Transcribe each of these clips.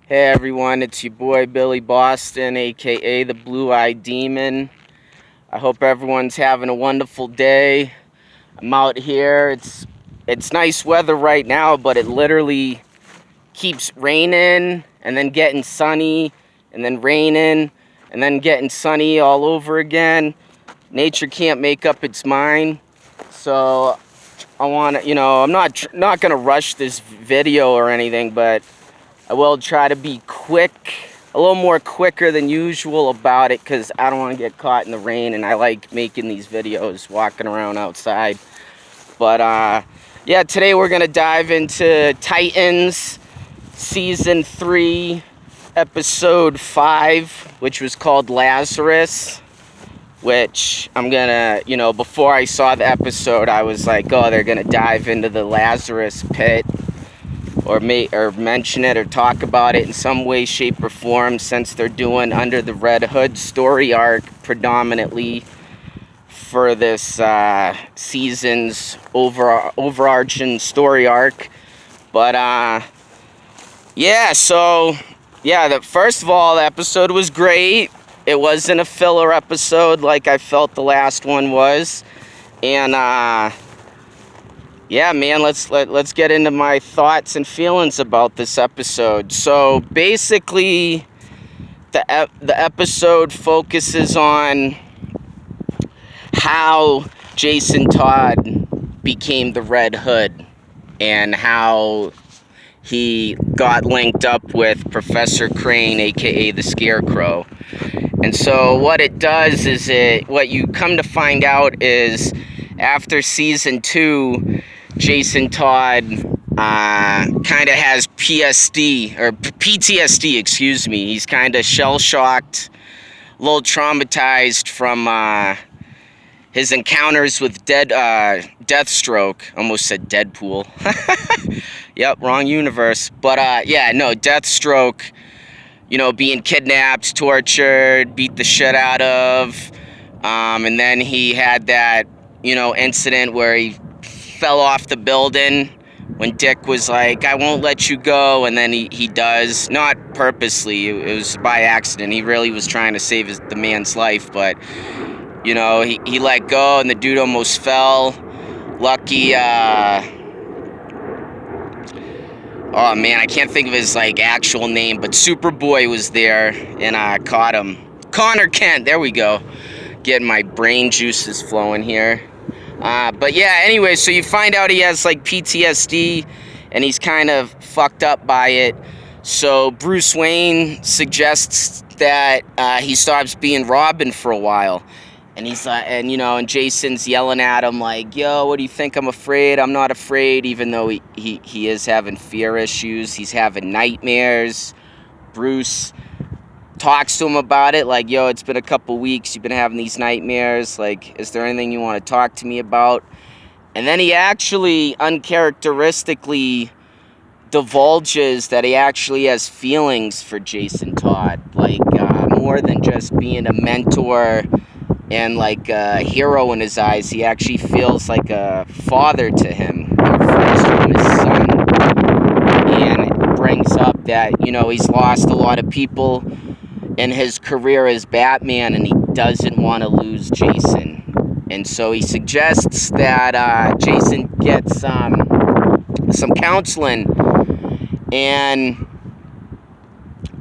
Hey everyone, it's your boy Billy Boston, aka the Blue Eyed Demon. I hope everyone's having a wonderful day. I'm out here. It's nice weather right now, but it literally keeps raining and then getting sunny and then raining and then getting sunny all over again. Nature can't make up its mind. So I want to, I'm not going to rush this video or anything, but I will try to be quick, a little more quicker than usual about it, because I don't want to get caught in the rain, and I like making these videos walking around outside. But yeah, today we're going to dive into Titans Season 3, Episode 5, which was called Lazarus, which I'm going to, before I saw the episode, I was like, oh, they're going to dive into the Lazarus pit, or mention it or talk about it in some way, shape, or form, since they're doing Under the Red Hood story arc predominantly for this season's overarching story arc. But first of all, the episode was great. It wasn't a filler episode like I felt the last one was. And yeah, man, let's get into my thoughts and feelings about this episode. So basically, the episode focuses on how Jason Todd became the Red Hood and how he got linked up with Professor Crane, aka the Scarecrow. And so what it does is what you come to find out is after season 2, Jason Todd kind of has PTSD, excuse me. He's kind of shell-shocked, a little traumatized from his encounters with Deathstroke. Almost said Deadpool. Yep, wrong universe. But Deathstroke, being kidnapped, tortured, beat the shit out of. And then he had that, incident where he fell off the building when Dick was like, I won't let you go, and then he does, not purposely, it was by accident. He really was trying to save the man's life, but he let go and the dude almost fell. Lucky, oh man, I can't think of his actual name, but Superboy was there and caught him. Connor Kent, there we go. Getting my brain juices flowing here. But yeah, anyway, so you find out he has PTSD and he's kind of fucked up by it. So Bruce Wayne suggests that he stops being Robin for a while. And he's and Jason's yelling at him like, yo, what do you think? I'm afraid. I'm not afraid, even though he is having fear issues. He's having nightmares. Bruce talks to him about it, like, yo, it's been a couple weeks, you've been having these nightmares, is there anything you want to talk to me about? And then he actually uncharacteristically divulges that he actually has feelings for Jason Todd, more than just being a mentor and a hero in his eyes. He actually feels like a father to him. He refers to him as son, and it brings up that he's lost a lot of people in his career as Batman, and he doesn't want to lose Jason. And so he suggests that Jason gets some counseling. And,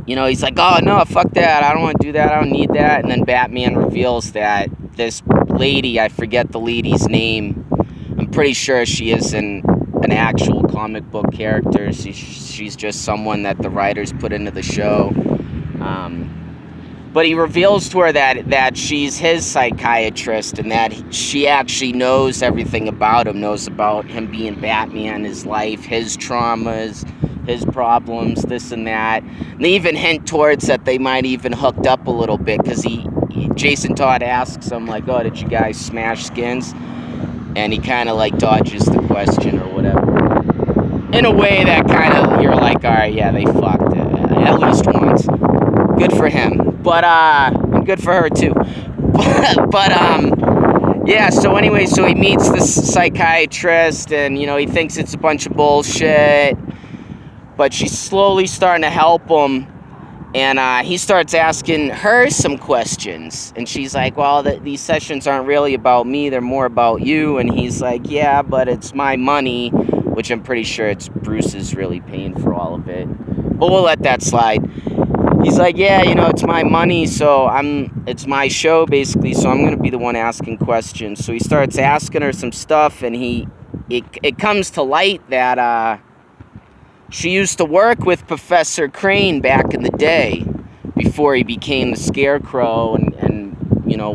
he's like, oh, no, fuck that. I don't want to do that. I don't need that. And then Batman reveals that this lady, I forget the lady's name. I'm pretty sure she isn't an actual comic book character. She's just someone that the writers put into the show. But he reveals to her that she's his psychiatrist and that she actually knows everything about him, knows about him being Batman, his life, his traumas, his problems, this and that. And they even hint towards that they might even hooked up a little bit, because Jason Todd asks him, oh, did you guys smash skins? And he kind of dodges the question or whatever. In a way that kind of, you're like, all right, yeah, they fucked at least once. Good for him. But, and good for her too. Yeah, so anyway, so he meets this psychiatrist and, he thinks it's a bunch of bullshit. but she's slowly starting to help him. And he starts asking her some questions. And she's like, well, these sessions aren't really about me. They're more about you. And he's like, yeah, but it's my money, which I'm pretty sure it's Bruce is really paying for all of it. But we'll let that slide. He's like, yeah, it's my money, so it's my show, basically, so I'm going to be the one asking questions. So he starts asking her some stuff, and it comes to light that she used to work with Professor Crane back in the day, before he became the Scarecrow and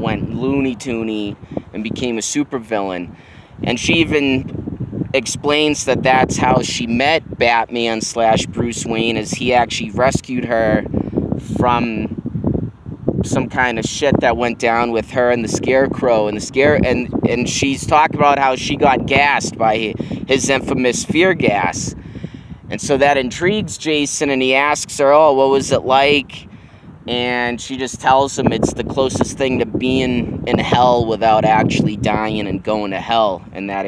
went Looney Toony and became a supervillain. And she even explains that that's how she met Batman / Bruce Wayne, as he actually rescued her from some kind of shit that went down with her and the Scarecrow, and she's talking about how she got gassed by his infamous fear gas. And so that intrigues Jason, and he asks her, oh, what was it like? And she just tells him it's the closest thing to being in hell without actually dying and going to hell, and that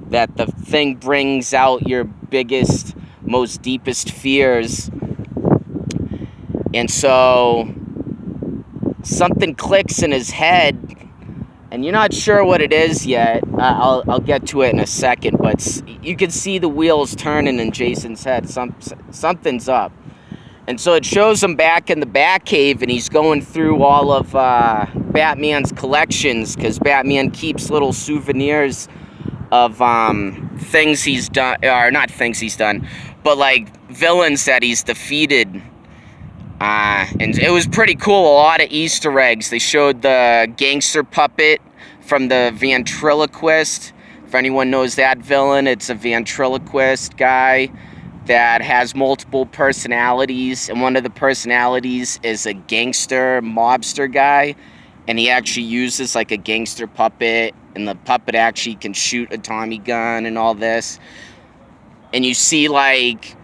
the thing brings out your biggest, most deepest fears. And so something clicks in his head, and you're not sure what it is yet. I'll get to it in a second, but you can see the wheels turning in Jason's head. Something's up. And so it shows him back in the Batcave, and he's going through all of Batman's collections, because Batman keeps little souvenirs of things he's done, or not things he's done, but like villains that he's defeated. And it was pretty cool, a lot of Easter eggs. They showed the gangster puppet from the ventriloquist. If anyone knows that villain, it's a ventriloquist guy that has multiple personalities, and one of the personalities is a gangster mobster guy, and he actually uses like a gangster puppet, and the puppet actually can shoot a Tommy gun and all this. And you see like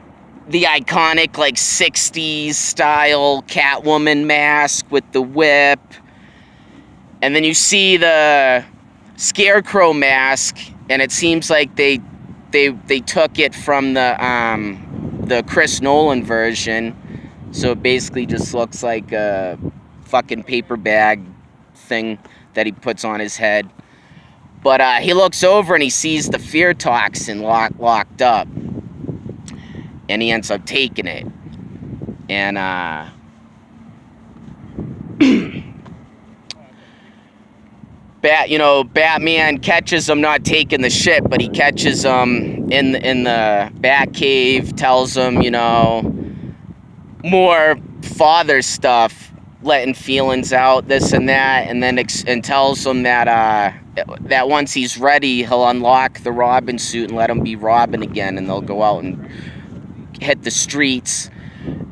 the iconic like 60s style Catwoman mask with the whip, and then you see the Scarecrow mask, and it seems like they took it from the Chris Nolan version, so it basically just looks like a fucking paper bag thing that he puts on his head. But he looks over and he sees the fear toxin locked up, and he ends up taking it. And Batman catches him not taking the shit, but he catches him in the Batcave, tells him, more father stuff, letting feelings out, this and that, and then and tells him that once he's ready, he'll unlock the Robin suit and let him be Robin again, and they'll go out and hit the streets.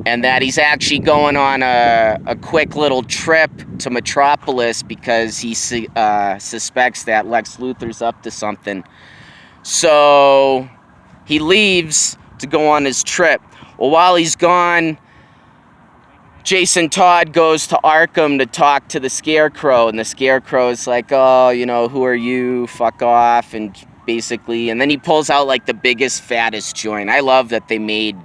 And that he's actually going on a quick little trip to Metropolis because he suspects that Lex Luthor's up to something. So he leaves to go on his trip. Well, while he's gone, Jason Todd goes to Arkham to talk to the Scarecrow, and the Scarecrow's like, oh, who are you? Fuck off. And basically, and then he pulls out like the biggest, fattest joint. I love that they made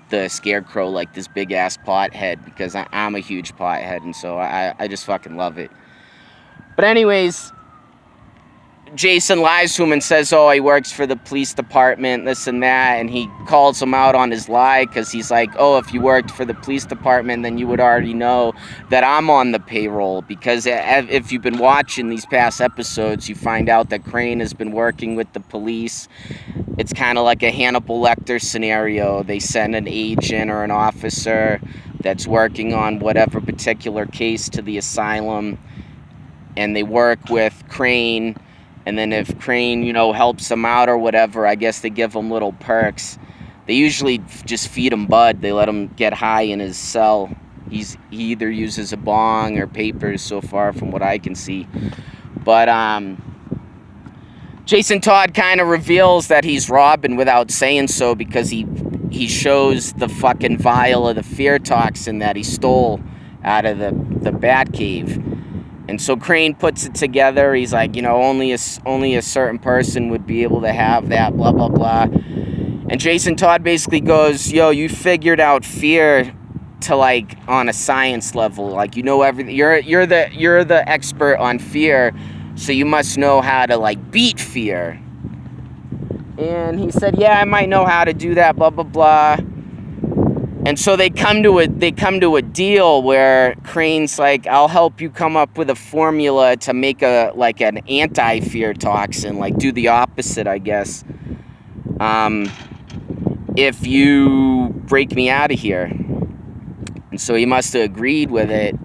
the Scarecrow like this big ass pothead, because I'm a huge pothead, and so I just fucking love it. But anyways, Jason lies to him and says, oh, he works for the police department, this and that, and he calls him out on his lie, because he's like, oh, if you worked for the police department, then you would already know that I'm on the payroll, because if you've been watching these past episodes, you find out that Crane has been working with the police. It's kind of like a Hannibal Lecter scenario. They send an agent or an officer that's working on whatever particular case to the asylum, and they work with Crane. And then if Crane, helps them out or whatever, I guess they give him little perks. They usually just feed him bud. They let him get high in his cell. He either uses a bong or papers so far from what I can see. But Jason Todd kind of reveals that he's Robin without saying so, because he shows the fucking vial of the fear toxin that he stole out of the Batcave. And so Crane puts it together. He's like, only a certain person would be able to have that, blah, blah, blah. And Jason Todd basically goes, yo, you figured out fear to like on a science level. Like, you know everything. You're the expert on fear, so you must know how to like beat fear. And he said, yeah, I might know how to do that, blah blah blah. And so they come to a deal where Crane's like, I'll help you come up with a formula to make an anti-fear toxin, like do the opposite, I guess. If you break me out of here. And so he must have agreed with it.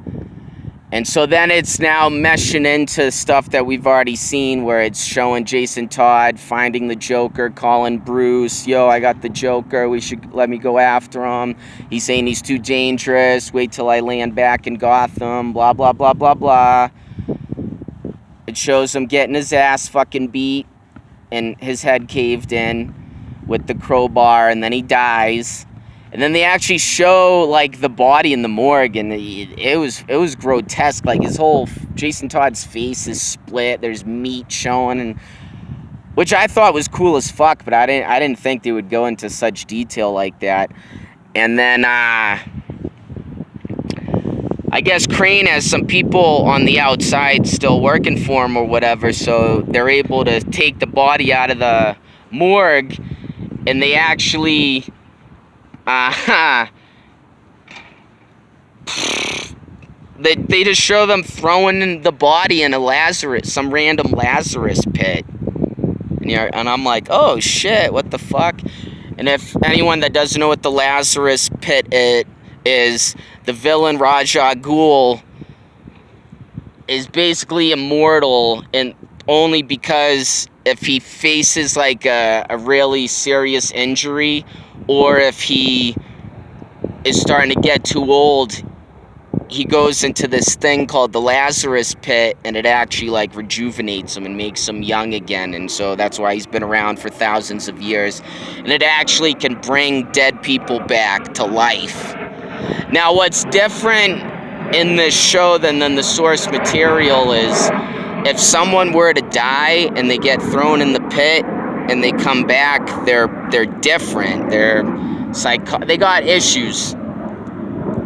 And so then it's now meshing into stuff that we've already seen, where it's showing Jason Todd finding the Joker, calling Bruce, yo, I got the Joker, let me go after him. He's saying he's too dangerous, wait till I land back in Gotham, blah, blah, blah, blah, blah. It shows him getting his ass fucking beat and his head caved in with the crowbar, and then he dies. And then they actually show like the body in the morgue, and it was grotesque. Like his whole Jason Todd's face is split. There's meat showing, and which I thought was cool as fuck, but I didn't think they would go into such detail like that. And then I guess Crane has some people on the outside still working for him or whatever, so they're able to take the body out of the morgue, and they actually they just show them throwing the body in some random Lazarus pit. And I'm like, oh shit, what the fuck? And if anyone that doesn't know what the Lazarus pit is, the villain Ra's al Ghul is basically immortal, and only because if he faces like a really serious injury, or if he is starting to get too old, he goes into this thing called the Lazarus pit, and it actually like rejuvenates him and makes him young again. And so that's why he's been around for thousands of years, and it actually can bring dead people back to life. Now, what's different in this show than the source material is, if someone were to die and they get thrown in the pit and they come back, they're different. They got issues.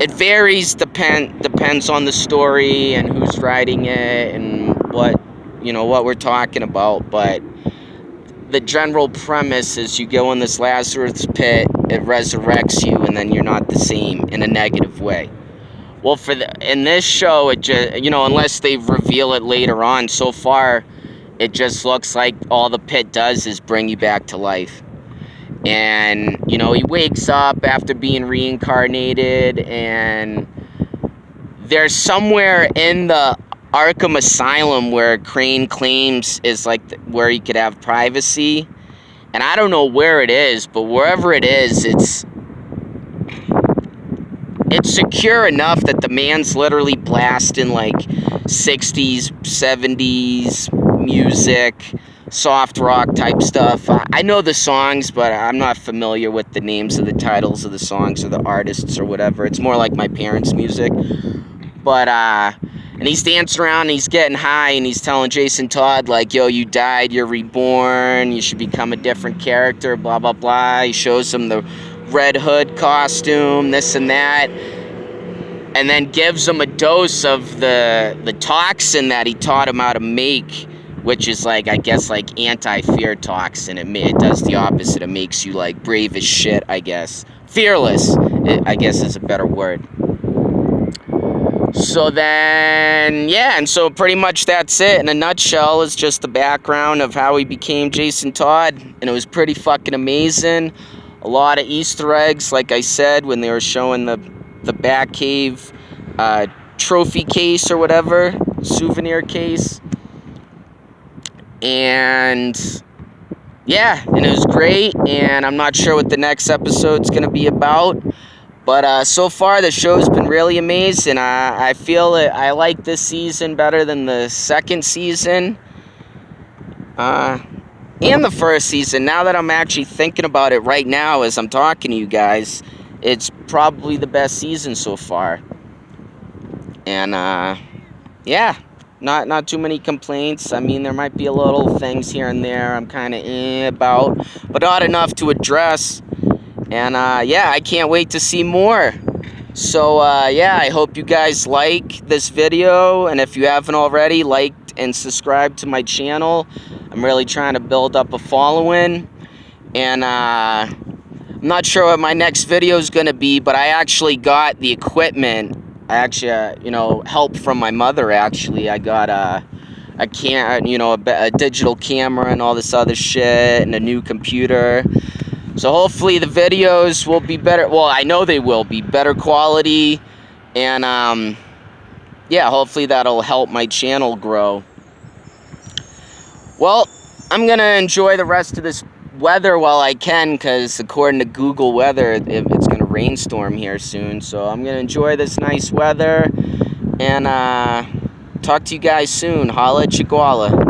It varies, depends on the story and who's writing it and what we're talking about. But the general premise is, you go in this Lazarus pit, it resurrects you, and then you're not the same in a negative way. Well, in this show, it just, unless they reveal it later on, so far, it just looks like all the pit does is bring you back to life. And, he wakes up after being reincarnated, and there's somewhere in the Arkham Asylum where Crane claims is like where he could have privacy. And I don't know where it is, but wherever it is, it's secure enough that the man's literally blasting like 60s, 70s music, soft rock type stuff. I know the songs, but I'm not familiar with the names of the titles of the songs or the artists or whatever. It's more like my parents' music. But and he's dancing around and he's getting high, and he's telling Jason Todd like, yo, you died, you're reborn, you should become a different character, blah blah blah. He shows him the Red Hood costume, this and that, and then gives him a dose of the toxin that he taught him how to make, which is like, I guess, like anti-fear toxin. It does the opposite. It makes you like brave as shit, I guess. Fearless, I guess, is a better word. So then, yeah, and so pretty much that's it. In a nutshell, is just the background of how he became Jason Todd, and it was pretty fucking amazing. A lot of Easter eggs, like I said, when they were showing the Batcave trophy case or whatever, souvenir case. And yeah, and it was great, and I'm not sure what the next episode's going to be about. But so far, the show's been really amazing. I feel I like this season better than the second season. And the first season. Now that I'm actually thinking about it right now as I'm talking to you guys, it's probably the best season so far. And, yeah. Not too many complaints. I mean, there might be a little things here and there I'm kind of about, but not enough to address. And yeah, I can't wait to see more. So yeah, I hope you guys like this video, and if you haven't already, liked and subscribed to my channel. I'm really trying to build up a following, and I'm not sure what my next video is going to be, but I actually got the equipment. I actually, you know, help from my mother. Actually, I got a digital camera and all this other shit, and a new computer. So hopefully the videos will be better. Well, I know they will be better quality, and yeah, hopefully that'll help my channel grow. Well, I'm gonna enjoy the rest of this weather while I can, because according to Google Weather, it's gonna rainstorm here soon. So I'm gonna enjoy this nice weather, and talk to you guys soon. Holla at Chiguala.